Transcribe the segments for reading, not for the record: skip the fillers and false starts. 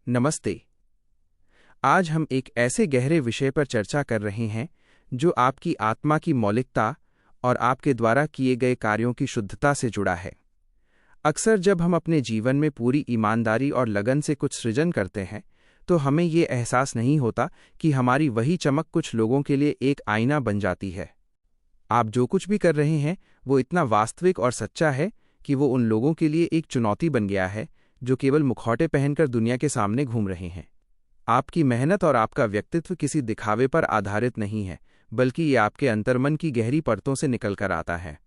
नमस्ते। आज हम एक ऐसे गहरे विषय पर चर्चा कर रहे हैं जो आपकी आत्मा की मौलिकता और आपके द्वारा किए गए कार्यों की शुद्धता से जुड़ा है। अक्सर जब हम अपने जीवन में पूरी ईमानदारी और लगन से कुछ सृजन करते हैं, तो हमें ये एहसास नहीं होता कि हमारी वही चमक कुछ लोगों के लिए एक आईना बन जाती है। आप जो कुछ भी कर रहे हैं, वो इतना वास्तविक और सच्चा है कि वो उन लोगों के लिए एक चुनौती बन गया है जो केवल मुखौटे पहनकर दुनिया के सामने घूम रहे हैं। आपकी मेहनत और आपका व्यक्तित्व किसी दिखावे पर आधारित नहीं है, बल्कि ये आपके अंतर्मन की गहरी परतों से निकलकर आता है।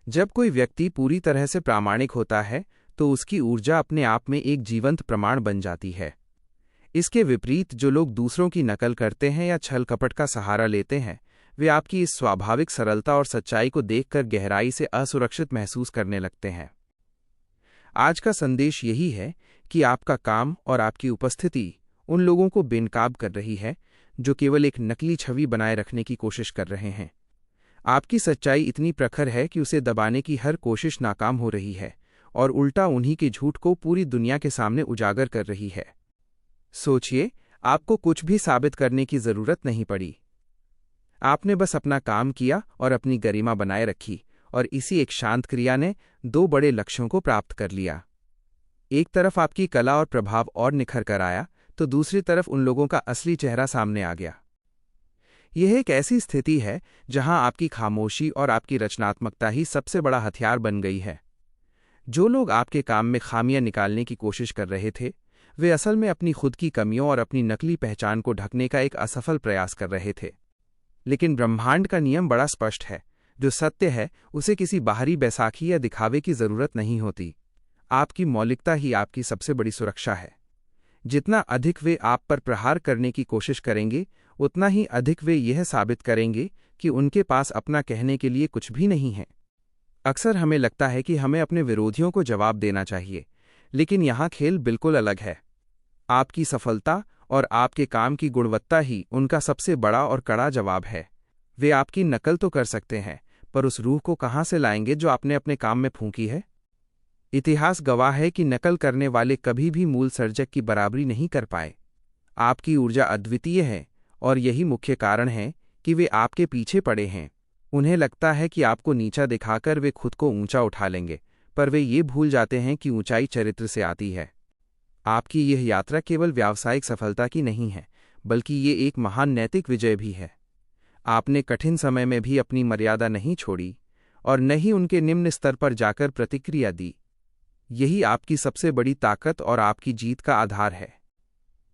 जब कोई व्यक्ति पूरी तरह से प्रामाणिक होता है, तो उसकी ऊर्जा अपने आप में एक जीवंत प्रमाण बन जाती है। इसके विपरीत जो लोग दूसरों की नकल करते हैं या छल कपट का सहारा लेते हैं, वे आपकी इस स्वाभाविक सरलता और सच्चाई को देखकर गहराई से असुरक्षित महसूस करने लगते हैं। आज का संदेश यही है कि आपका काम और आपकी उपस्थिति उन लोगों को बेनकाब कर रही है जो केवल एक नकली छवि बनाए रखने की कोशिश कर रहे हैं। आपकी सच्चाई इतनी प्रखर है कि उसे दबाने की हर कोशिश नाकाम हो रही है और उल्टा उन्हीं के झूठ को पूरी दुनिया के सामने उजागर कर रही है। सोचिए, आपको कुछ भी साबित करने की जरूरत नहीं पड़ी। आपने बस अपना काम किया और अपनी गरिमा बनाए रखी, और इसी एक शांत क्रिया ने दो बड़े लक्ष्यों को प्राप्त कर लिया। एक तरफ आपकी कला और प्रभाव और निखर कर आया, तो दूसरी तरफ उन लोगों का असली चेहरा सामने आ गया। यह एक ऐसी स्थिति है जहां आपकी खामोशी और आपकी रचनात्मकता ही सबसे बड़ा हथियार बन गई है। जो लोग आपके काम में खामियां निकालने की कोशिश कर रहे थे, वे असल में अपनी खुद की कमियों और अपनी नकली पहचान को ढकने का एक असफल प्रयास कर रहे थे। लेकिन ब्रह्मांड का नियम बड़ा स्पष्ट है। जो सत्य है, उसे किसी बाहरी बैसाखी या दिखावे की जरूरत नहीं होती। आपकी मौलिकता ही आपकी सबसे बड़ी सुरक्षा है। जितना अधिक वे आप पर प्रहार करने की कोशिश करेंगे, उतना ही अधिक वे यह साबित करेंगे कि उनके पास अपना कहने के लिए कुछ भी नहीं है। अक्सर हमें लगता है कि हमें अपने विरोधियों को जवाब देना चाहिए, लेकिन यहाँ खेल बिल्कुल अलग है। आपकी सफलता और आपके काम की गुणवत्ता ही उनका सबसे बड़ा और कड़ा जवाब है। वे आपकी नकल तो कर सकते हैं, पर उस रूह को कहाँ से लाएंगे जो आपने अपने काम में फूंकी है? इतिहास गवाह है कि नकल करने वाले कभी भी मूल सर्जक की बराबरी नहीं कर पाए। आपकी ऊर्जा अद्वितीय है, और यही मुख्य कारण है कि वे आपके पीछे पड़े हैं। उन्हें लगता है कि आपको नीचा दिखाकर वे खुद को ऊंचा उठा लेंगे, पर वे ये भूल जाते हैं कि ऊंचाई चरित्र से आती है। आपकी यह यात्रा केवल व्यावसायिक सफलता की नहीं है, बल्कि ये एक महान नैतिक विजय भी है। आपने कठिन समय में भी अपनी मर्यादा नहीं छोड़ी, और न ही उनके निम्न स्तर पर जाकर प्रतिक्रिया दी। यही आपकी सबसे बड़ी ताकत और आपकी जीत का आधार है।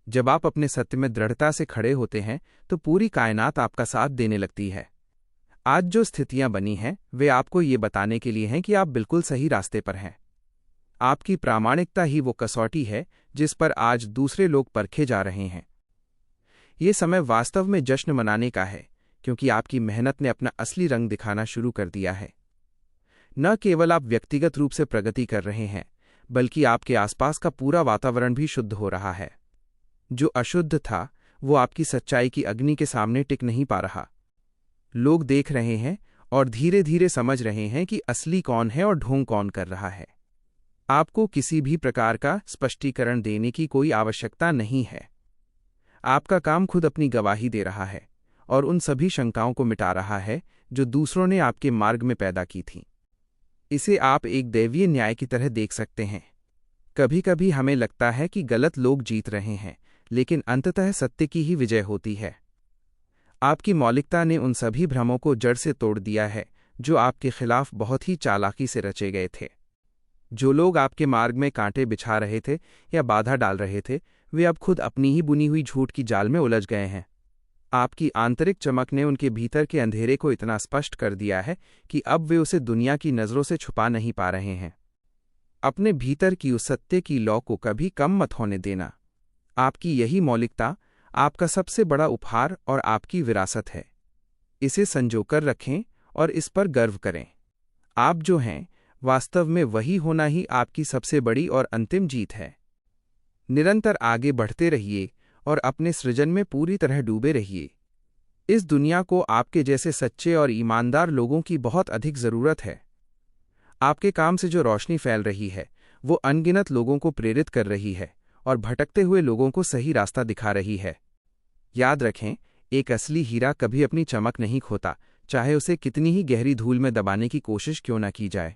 जब आप अपने सत्य में दृढ़ता से खड़े होते हैं, तो पूरी कायनात आपका साथ देने लगती है। आज जो स्थितियां बनी हैं, वे आपको ये बताने के लिए हैं कि आप बिल्कुल सही रास्ते पर हैं। आपकी प्रामाणिकता ही वो कसौटी है जिस पर आज दूसरे लोग परखे जा रहे हैं। ये समय वास्तव में जश्न मनाने का है, क्योंकि आपकी मेहनत ने अपना असली रंग दिखाना शुरू कर दिया है। न केवल आप व्यक्तिगत रूप से प्रगति कर रहे हैं, बल्कि आपके आसपास का पूरा वातावरण भी शुद्ध हो रहा है। जो अशुद्ध था, वो आपकी सच्चाई की अग्नि के सामने टिक नहीं पा रहा। लोग देख रहे हैं और धीरे धीरे समझ रहे हैं कि असली कौन है और ढोंग कौन कर रहा है। आपको किसी भी प्रकार का स्पष्टीकरण देने की कोई आवश्यकता नहीं है। आपका काम खुद अपनी गवाही दे रहा है और उन सभी शंकाओं को मिटा रहा है जो दूसरों ने आपके मार्ग में पैदा की थीं। इसे आप एक दैवीय न्याय की तरह देख सकते हैं। कभी कभी हमें लगता है कि गलत लोग जीत रहे हैं, लेकिन अंततः सत्य की ही विजय होती है। आपकी मौलिकता ने उन सभी भ्रमों को जड़ से तोड़ दिया है जो आपके खिलाफ बहुत ही चालाकी से रचे गए थे। जो लोग आपके मार्ग में कांटे बिछा रहे थे या बाधा डाल रहे थे, वे अब खुद अपनी ही बुनी हुई झूठ की जाल में उलझ गए हैं। आपकी आंतरिक चमक ने उनके भीतर के अंधेरे को इतना स्पष्ट कर दिया है कि अब वे उसे दुनिया की नजरों से छुपा नहीं पा रहे हैं। अपने भीतर की उस सत्य की लौ को कभी कम मत होने देना। आपकी यही मौलिकता आपका सबसे बड़ा उपहार और आपकी विरासत है। इसे संजोकर रखें और इस पर गर्व करें। आप जो हैं, वास्तव में वही होना ही आपकी सबसे बड़ी और अंतिम जीत है। निरंतर आगे बढ़ते रहिए और अपने सृजन में पूरी तरह डूबे रहिए। इस दुनिया को आपके जैसे सच्चे और ईमानदार लोगों की बहुत अधिक जरूरत है। आपके काम से जो रोशनी फैल रही है, वो अनगिनत लोगों को प्रेरित कर रही है, और भटकते हुए लोगों को सही रास्ता दिखा रही है। याद रखें, एक असली हीरा कभी अपनी चमक नहीं खोता, चाहे उसे कितनी ही गहरी धूल में दबाने की कोशिश क्यों न की जाए।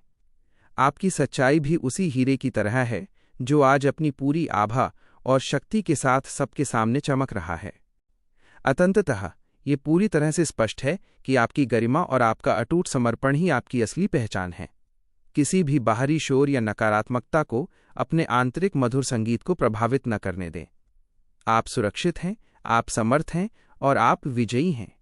आपकी सच्चाई भी उसी हीरे की तरह है जो आज अपनी पूरी आभा और शक्ति के साथ सबके सामने चमक रहा है। अंततः ये पूरी तरह से स्पष्ट है कि आपकी गरिमा और आपका अटूट समर्पण ही आपकी असली पहचान है। किसी भी बाहरी शोर या नकारात्मकता को अपने आंतरिक मधुर संगीत को प्रभावित न करने दें। आप सुरक्षित हैं, आप समर्थ हैं और आप विजयी हैं।